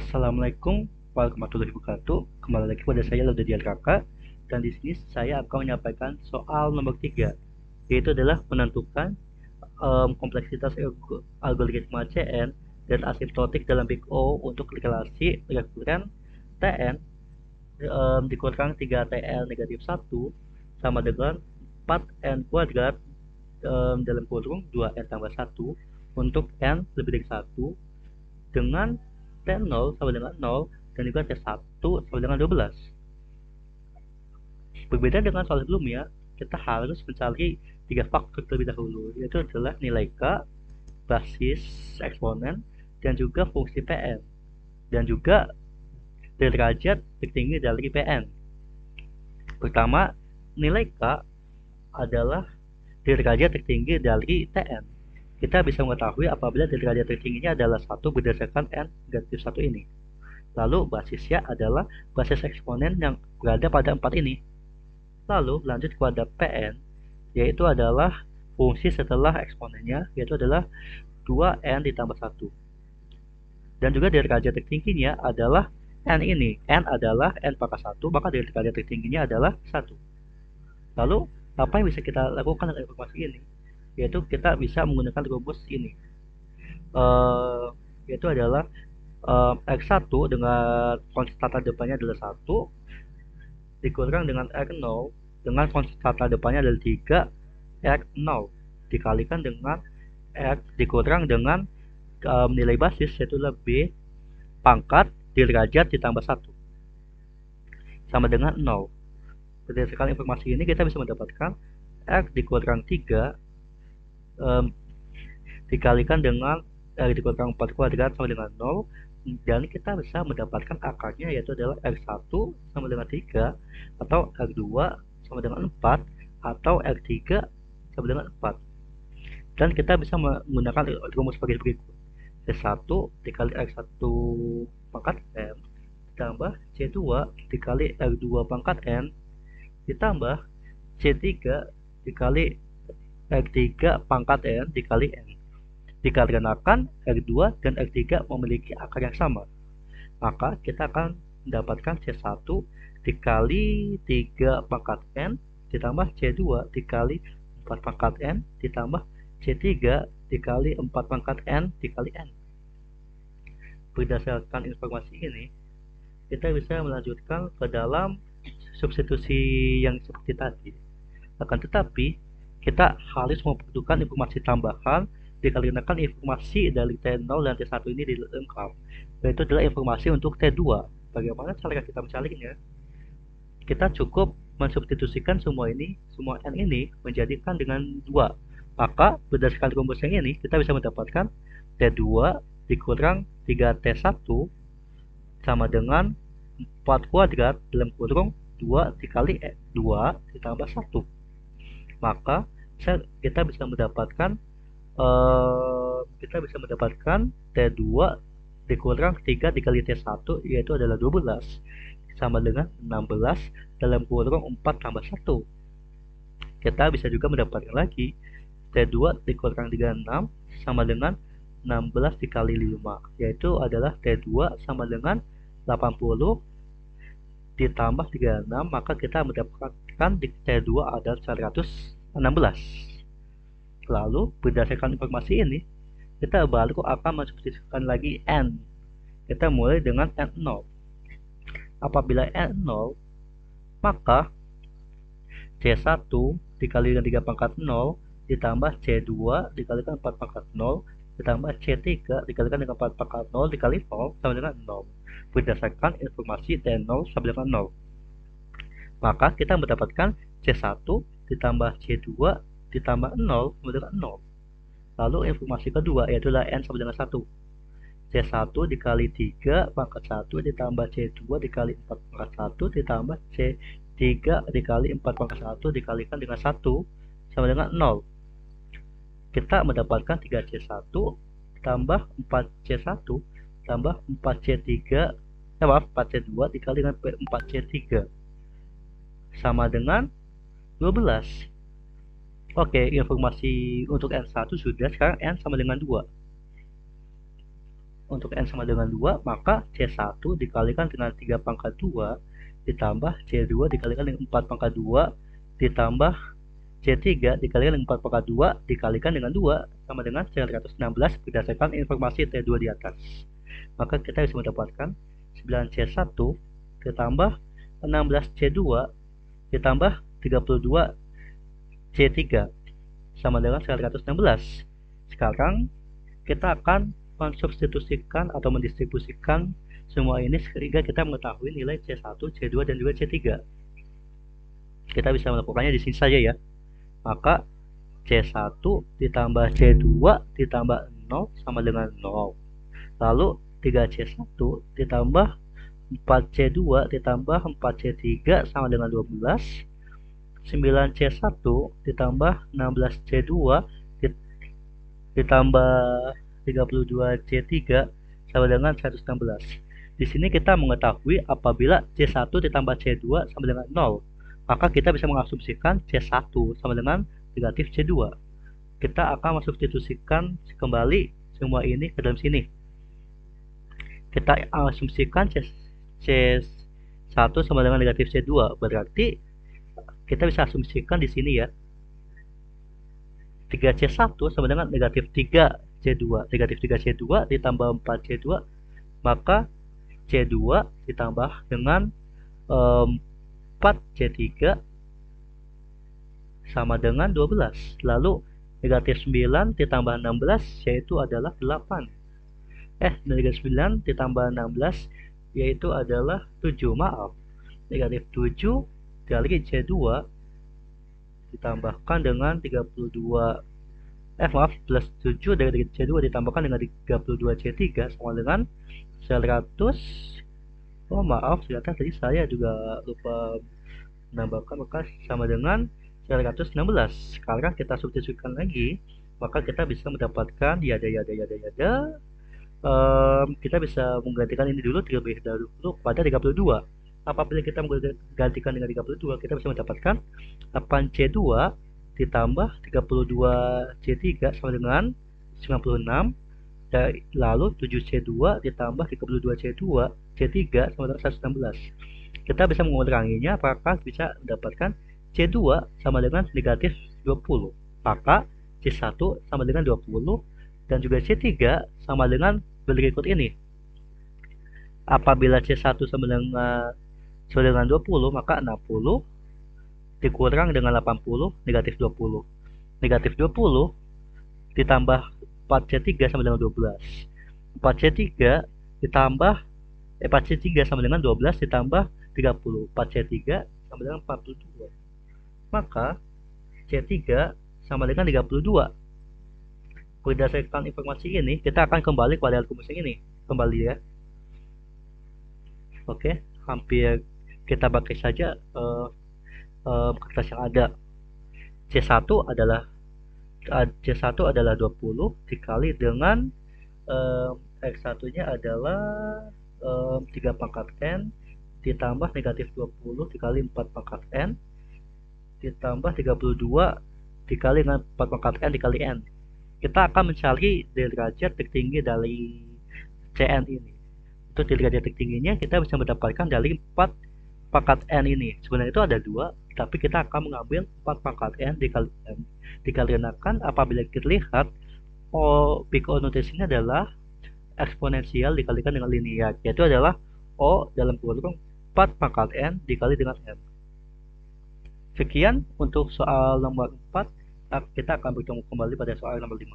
Assalamualaikum warahmatullahi wabarakatuh. Kembali lagi pada saya Laudadian Kakak, dan di sini saya akan menyampaikan soal nomor 3, yaitu adalah menentukan kompleksitas algoritma CN dan asimptotik dalam Big O untuk relasi rekuren TN dikurang 3TL negatif 1 sama dengan 4N kuadrat dalam kurung 2N tambah 1 untuk N lebih dari 1 dengan T0 sama dengan 0 dan juga T1 sama dengan 12. Berbeda dengan soal sebelumnya, kita harus mencari 3 faktor terlebih dahulu, yaitu adalah nilai K, basis eksponen, dan juga fungsi Pn, dan juga derajat tertinggi dari Pn. Pertama, nilai K adalah derajat tertinggi dari Tn. Kita bisa mengetahui apabila derajat tertingginya adalah 1 berdasarkan N negatif 1 ini. Lalu basisnya adalah basis eksponen yang berada pada 4 ini. Lalu lanjut kepada Pn, yaitu adalah fungsi setelah eksponennya, yaitu adalah 2N ditambah 1. Dan juga derajat tertingginya adalah N ini. N adalah N pangkat 1, maka derajat tertingginya adalah 1. Lalu, apa yang bisa kita lakukan dengan informasi ini? Yaitu kita bisa menggunakan rumus ini, yaitu adalah X1 dengan konstanta depannya adalah 1 dikurang dengan X0 dengan konstanta depannya adalah 3 X0 dikalikan dengan X dikurang dengan nilai basis, yaitu B pangkat derajat ditambah 1 sama dengan 0. Berdasarkan informasi ini kita bisa mendapatkan X dikurang 3 dikalikan dengan dikurang 4 kuadrat sama dengan 0, dan kita bisa mendapatkan akarnya, yaitu adalah X1 sama dengan 3 atau X2 sama dengan 4 atau X3 sama dengan 4. Dan kita bisa menggunakan rumus sebagai berikut: C1 dikali X1 pangkat N ditambah C2 dikali X2 pangkat N ditambah C3 dikali X3 pangkat N dikali N. Dikarenakan X2 dan X3 memiliki akar yang sama, maka kita akan mendapatkan C1 dikali 3 pangkat N ditambah C2 dikali 4 pangkat N ditambah C3 dikali 4 pangkat N dikali N. Berdasarkan informasi ini, kita bisa melanjutkan ke dalam substitusi yang seperti tadi. Akan tetapi, kita harus membutuhkan informasi tambahan dikarenakan informasi dari T0 dan T1 ini dilengkap, yaitu adalah informasi untuk T2. Bagaimana cara kita mencarinya? Kita cukup mensubstitusikan semua N ini menjadikan dengan 2. Maka berdasarkan rumus yang ini kita bisa mendapatkan T2 dikurang 3T1 sama dengan 4 kuadrat dalam kurung 2 dikali 2 ditambah 1. Maka kita bisa mendapatkan T2 dikurang 3 dikali T1, yaitu adalah 12 sama dengan 16 dalam kurung 4 tambah 1. Kita bisa juga mendapatkan lagi T2 dikurang 36 sama dengan 16 dikali 5, yaitu adalah T2 sama dengan 80 ditambah 36, maka kita mendapatkan T2 adalah 116. Lalu berdasarkan informasi ini, kita baru akan mensubstitusikan lagi N. Kita mulai dengan N0. Apabila N0, maka C1 dikali dengan 3 pangkat 0 ditambah C2 dikalikan 4 pangkat 0 ditambah C3 dikalikan dengan 4 pangkat 0 dikali 0 sama dengan 0. Berdasarkan informasi T0 sama dengan 0, maka kita mendapatkan C1 ditambah C2 ditambah 0 sama dengan 0. Lalu informasi kedua, yaitu N sama dengan 1. C1 dikali 3 pangkat 1 ditambah C2 dikali 4 pangkat 1 ditambah C3 dikali 4 pangkat 1 dikalikan dengan 1 sama dengan 0. Kita mendapatkan 3C1 tambah 4C1 tambah 4C2 dikali dengan 4C3 sama dengan 12. Oke, informasi untuk N1 sudah. Sekarang N sama dengan 2. untuk N sama dengan 2, maka C1 dikalikan dengan 3 pangkat 2 ditambah C2 dikalikan dengan 4 pangkat 2 ditambah C3 dikalikan dengan 4 pangkat 2 dikalikan dengan 2 sama dengan 916 berdasarkan informasi T2 di atas. Maka kita bisa mendapatkan 9C1 ditambah 16C2 ditambah 32C3 sama dengan 916. Sekarang kita akan mensubstitusikan atau mendistribusikan semua ini sehingga kita mengetahui nilai C1, C2, dan juga C3. Kita bisa melakukannya di sini saja ya. Maka C1 ditambah C2 ditambah 0 sama dengan 0. Lalu 3C1 ditambah 4C2 ditambah 4C3 sama dengan 12. 9C1 ditambah 16C2 ditambah 32C3 sama dengan 116. Di sini kita mengetahui apabila C1 ditambah C2 sama dengan 0, maka kita bisa mengasumsikan C1 sama dengan negatif C2. Kita akan mensubstitusikan kembali semua ini ke dalam sini. Kita asumsikan C1 sama dengan negatif C2, berarti kita bisa asumsikan di sini ya. 3C1 sama dengan negatif 3C2. Negatif 3C2 ditambah 4C2, maka C2 ditambah dengan 4C3 sama dengan 12. Lalu negatif 9 ditambah 16 yaitu adalah 8. Negatif 9 ditambah 16 yaitu adalah 7. Maaf. Negatif 7 dikali C2 ditambahkan dengan 32 plus 7 dari C2 ditambahkan dengan 32C3 sama dengan 100. Oh maaf, ternyata tadi saya juga lupa menambahkan, maka sama dengan 116. Sekarang kita substitusikan lagi, maka kita bisa mendapatkan yada. Kita bisa menggantikan ini dulu terlebih dahulu pada 32. Apabila kita menggantikan dengan 32, kita bisa mendapatkan 8C2 ditambah 32C3 sama dengan 96. Lalu 7C2 ditambah 32C3 sama dengan 116. Kita bisa menguranginya, apakah bisa mendapatkan C2 sama dengan negatif 20. Maka C1 sama dengan 20 dan juga C3 sama dengan berikut ini. Apabila C1 sama dengan 20, maka 60 dikurang dengan 80 negatif 20. Negatif 20 ditambah 4C3 sama dengan 12. 4C3 ditambah 4C3 sama dengan 12 ditambah 30. 4C3 sama dengan 42. Maka C3 sama dengan 32. Berdasarkan informasi ini, kita akan kembali pada rumus ini. Kembali ya. Oke, hampir kita pakai saja kertas yang ada. C1 adalah 20 dikali dengan X1 nya adalah 3 pangkat N ditambah negatif 20 dikali 4 pangkat N ditambah 32 dikali dengan 4 pangkat N dikali N. Kita akan mencari derajat tertinggi dari Cn ini. Untuk derajat tertingginya kita bisa mendapatkan dari 4 pangkat N ini. Sebenarnya itu ada 2, tapi kita akan mengambil 4 pangkat N dikali N. Dikarenakan apabila kita lihat big O notasinya adalah eksponensial dikalikan dengan linear, yaitu adalah O dalam kurung 4 pangkat N dikali dengan N. Sekian untuk soal nomor 4. Kita akan bertemu kembali pada soal nomor 5.